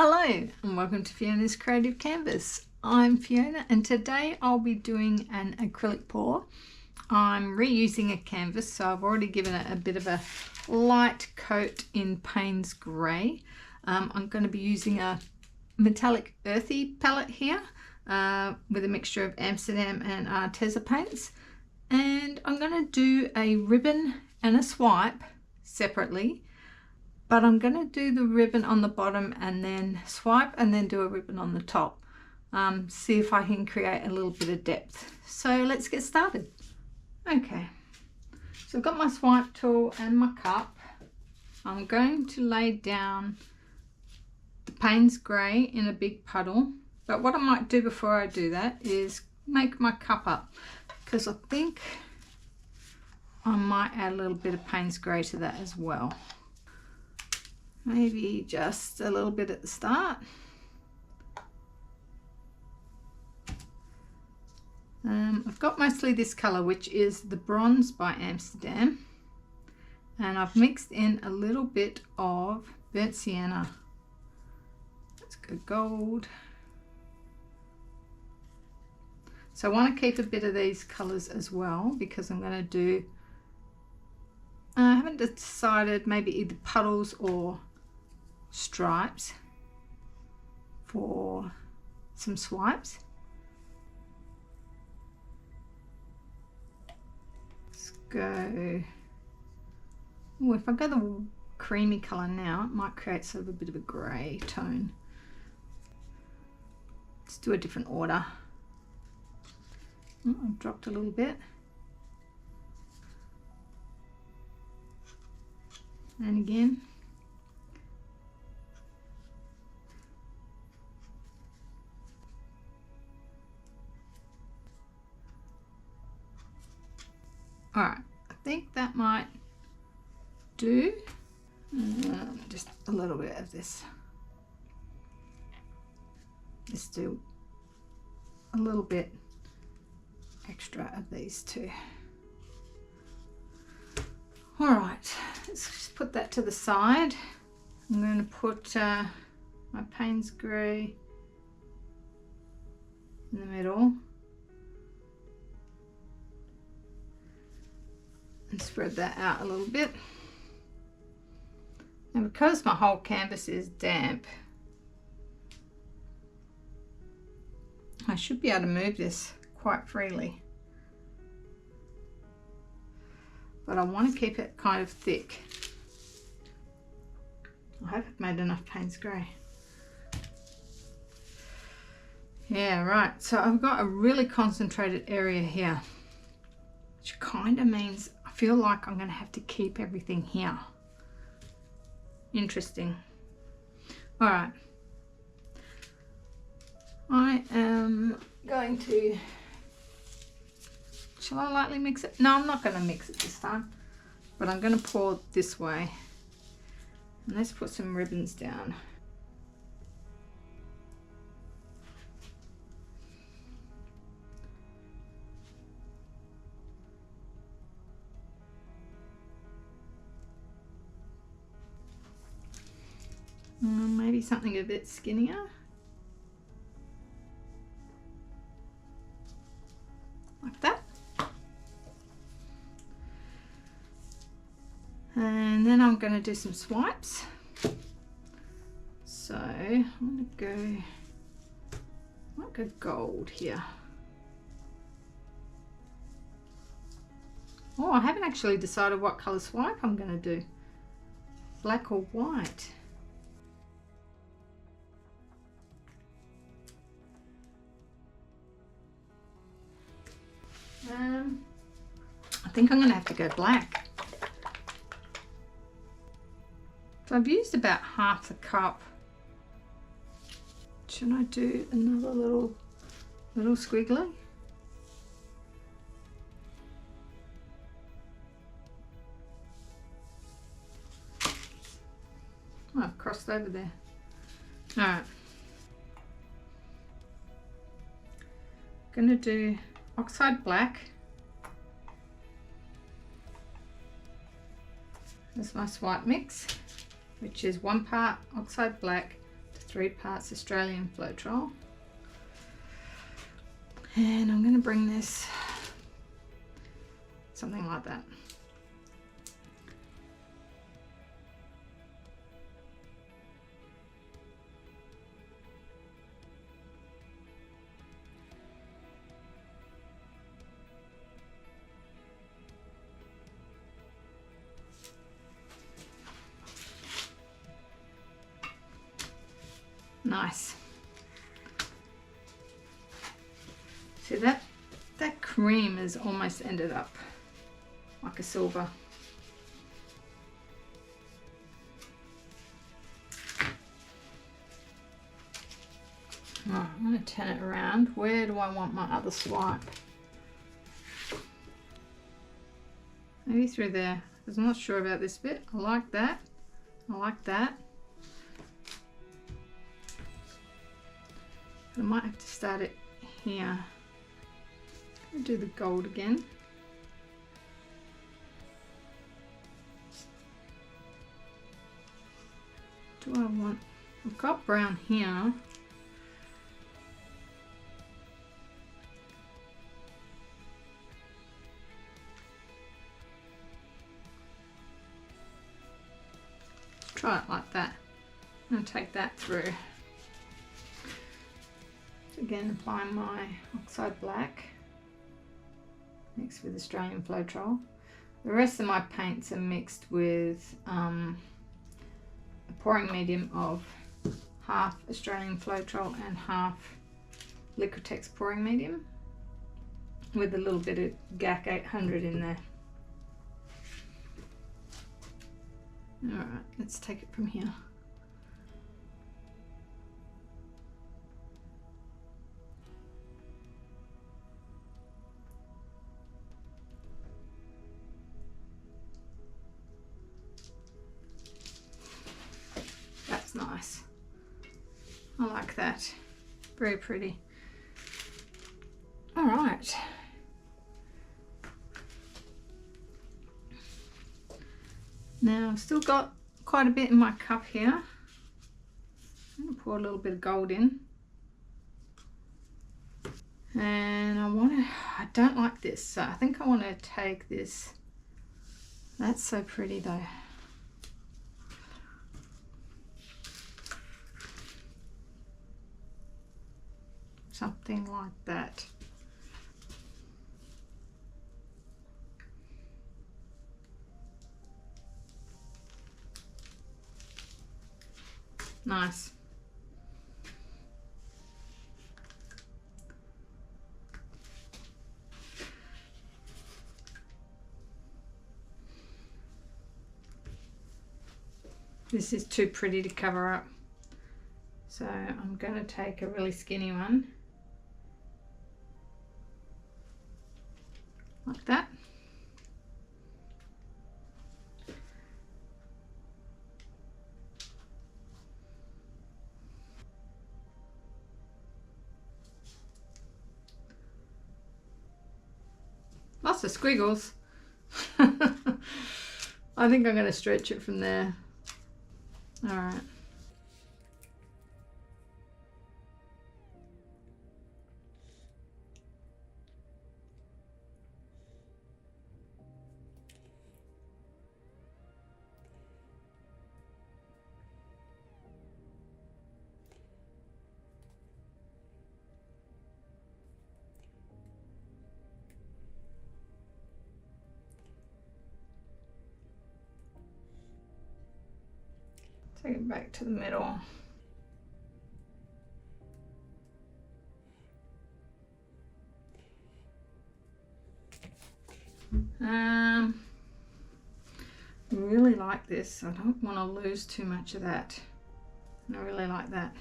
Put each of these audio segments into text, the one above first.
Hello and welcome to Fiona's Creative Canvas. I'm Fiona and today I'll be doing an acrylic pour. I'm reusing a canvas, so I've already given it a bit of a light coat in Payne's Grey. I'm going to be using a metallic earthy palette here with a mixture of Amsterdam and Arteza paints, and I'm going to do a ribbon and a swipe separately. But I'm going to do the ribbon on the bottom and then swipe and then do a ribbon on the top. See if I can create a little bit of depth. So let's get started. Okay, so I've got my swipe tool and my cup. I'm going to lay down the Payne's Grey in a big puddle. But what I might do before I do that is make my cup up, because I think I might add a little bit of Payne's Grey to that as well. Maybe just a little bit at the start. I've got mostly this colour, which is the Bronze by Amsterdam, and I've mixed in a little bit of burnt sienna. Let's go gold. So I want to keep a bit of these colours as well, because I'm going to do, I haven't decided, maybe either puddles or stripes for some swipes. Let's go, oh, if I go the creamy colour now, it might create sort of a bit of a grey tone. Let's do a different order. Oh, I've dropped a little bit. And again. All right, I think that might do. Just a little bit of this. Let's do a little bit extra of these two. All right, let's just put that to the side. I'm going to put my Payne's Grey in the middle and spread that out a little bit. And because my whole canvas is damp, I should be able to move this quite freely. But I want to keep it kind of thick. I hope I've made enough Payne's Grey. Yeah, right. So I've got a really concentrated area here, which kind of means I feel like I'm going to have to keep everything here. Interesting. All right. I am going to, shall I lightly mix it? No, I'm not going to mix it this time, but I'm going to pour this way. And let's put some ribbons down. Maybe something a bit skinnier. Like that. And then I'm going to do some swipes. So I'm going to go gold here. Oh, I haven't actually decided what colour swipe I'm going to do. Black or white. I think I'm going to have to go black. So I've used about half the cup. Should I do another little squiggly? Oh, I've crossed over there. All right. I'm going to do oxide black. That's my swipe mix, which is 1 part oxide black to 3 parts Australian Floetrol. And I'm going to bring this something like that. Nice. See that cream has almost ended up like a silver. Right, I'm going to turn it around. Where do I want my other swipe? Maybe through there, because I'm not sure about this bit. I like that. I like that. I might have to start it here. I'll do the gold again. Do I want, I've got brown here. Try it like that. I'm going to take that through. Again, apply my oxide black mixed with Australian Floetrol. The rest of my paints are mixed with a pouring medium of half Australian Floetrol and half Liquitex pouring medium with a little bit of GAC 800 in there. Alright, let's take it from here. That's nice. I like that. Very pretty. Alright. Now I've still got quite a bit in my cup here. I'm going to pour a little bit of gold in. And I don't like this, so I think I want to take this. That's so pretty though. Something like that. Nice. This is too pretty to cover up, so I'm going to take a really skinny one like that. Lots of squiggles. I think I'm going to stretch it from there. All right. Take it back to the middle. Really like this. I don't want to lose too much of that. I really like that.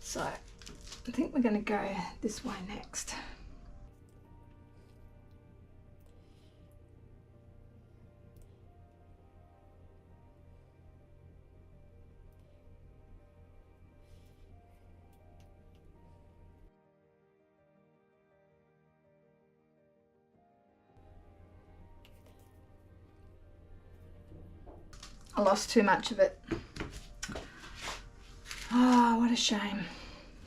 So I think we're going to go this way next. I lost too much of it. Oh, shame.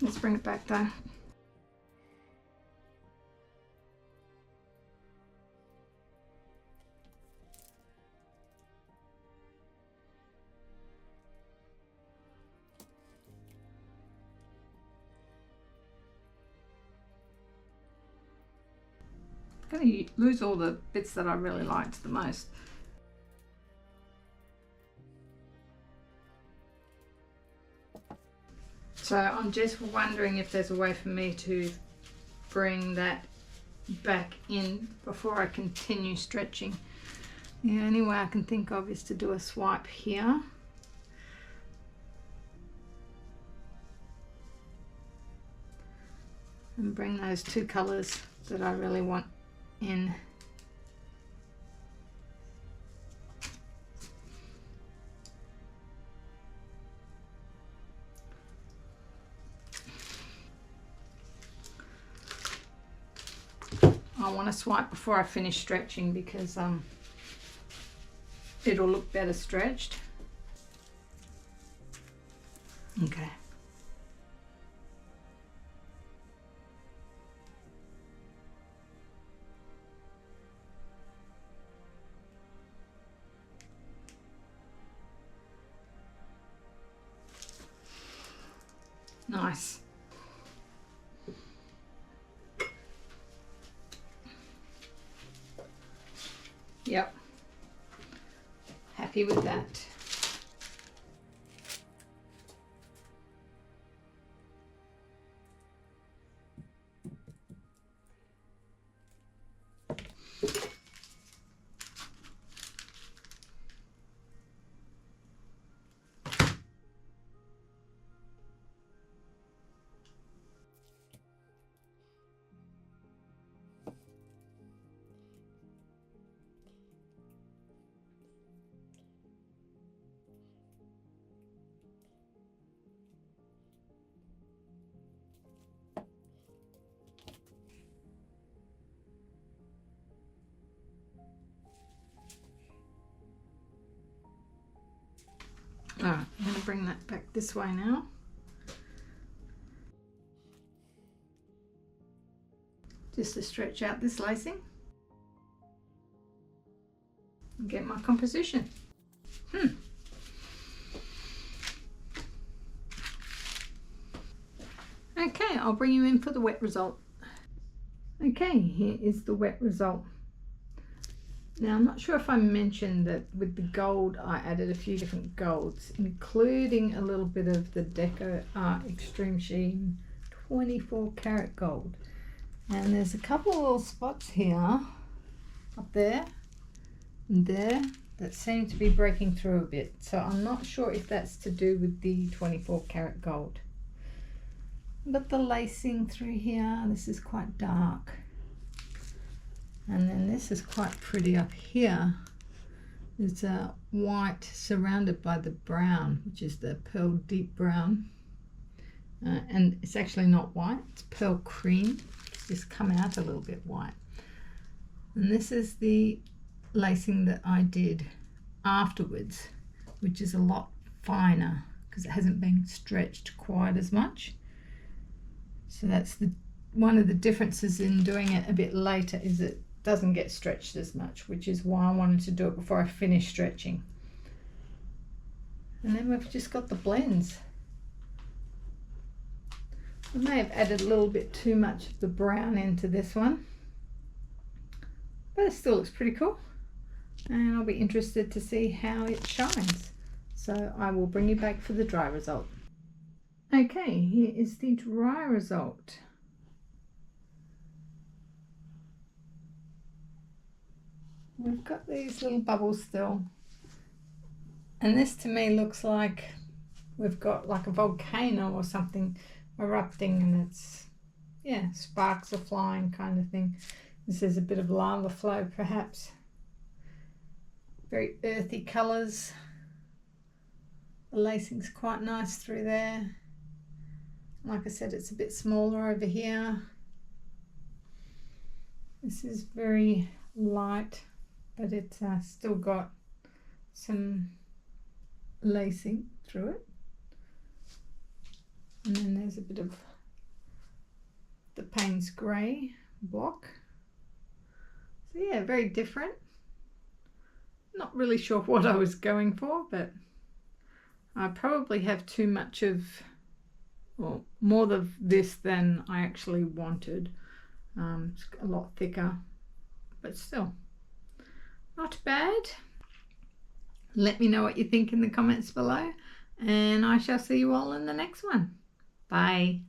Let's bring it back though. I'm going to lose all the bits that I really liked the most. So I'm just wondering if there's a way for me to bring that back in before I continue stretching. The only way I can think of is to do a swipe here. And bring those two colours that I really want in. I want to swipe before I finish stretching because it'll look better stretched. Okay. Nice. Yep. Happy with that. Alright, I'm going to bring that back this way now. Just to stretch out this lacing and get my composition. Okay, I'll bring you in for the wet result. Okay, here is the wet result. Now, I'm not sure if I mentioned that with the gold, I added a few different golds, including a little bit of the Deco Art Extreme Sheen 24 karat gold. And there's a couple of little spots here, up there and there, that seem to be breaking through a bit. So I'm not sure if that's to do with the 24 karat gold. But the lacing through here, this is quite dark. And then this is quite pretty up here. It's a white surrounded by the brown, which is the pearl deep brown. And it's actually not white, it's pearl cream. It's just come out a little bit white. And this is the lacing that I did afterwards, which is a lot finer because it hasn't been stretched quite as much. So that's one of the differences in doing it a bit later, is it doesn't get stretched as much, which is why I wanted to do it before I finish stretching. And then we've just got the blends. I may have added a little bit too much of the brown into this one, but it still looks pretty cool, and I'll be interested to see how it shines. So I will bring you back for the dry result. Okay, here is the dry result. We've got these little bubbles still, and this to me looks like we've got like a volcano or something erupting, and it's, yeah, sparks are flying kind of thing. This is a bit of lava flow perhaps. Very earthy colours. The lacing's quite nice through there. Like I said, it's a bit smaller over here. This is very light, but it's still got some lacing through it. And then there's a bit of the Payne's grey block. So yeah, very different. Not really sure what I was going for, but I probably have too much of, well, more of this than I actually wanted. It's a lot thicker, but still not bad. Let me know what you think in the comments below, and I shall see you all in the next one. Bye.